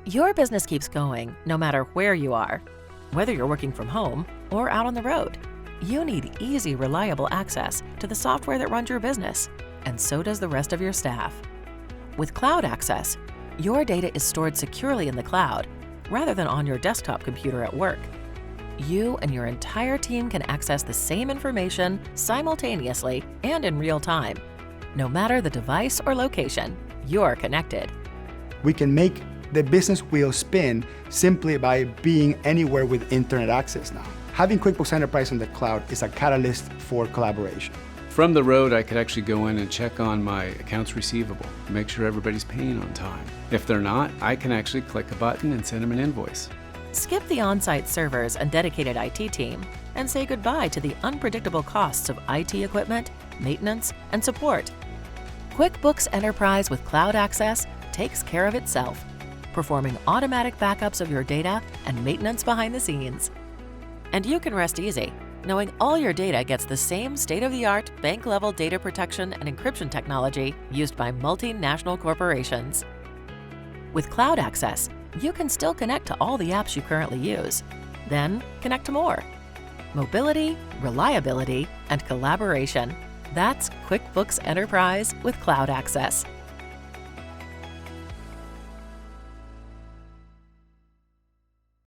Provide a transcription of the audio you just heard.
Your business keeps going no matter where you are. Whether you're working from home or out on the road, you need easy, reliable access to the software that runs your business, and so does the rest of your staff. With Cloud Access, your data is stored securely in the cloud rather than on your desktop computer at work. You and your entire team can access the same information simultaneously and in real time. No matter the device or location, you're connected. We can make the business wheel spin simply by being anywhere with internet access now. Having QuickBooks Enterprise on the cloud is a catalyst for collaboration. From the road, I could actually go in and check on my accounts receivable, make sure everybody's paying on time. If they're not, I can actually click a button and send them an invoice. Skip the on-site servers and dedicated IT team and say goodbye to the unpredictable costs of IT equipment, maintenance, and support. QuickBooks Enterprise with Cloud Access takes care of itself, performing automatic backups of your data and maintenance behind the scenes. And you can rest easy, knowing all your data gets the same state-of-the-art bank-level data protection and encryption technology used by multinational corporations. With Cloud Access, you can still connect to all the apps you currently use, then connect to more. Mobility, reliability, and collaboration. That's QuickBooks Enterprise with Cloud Access.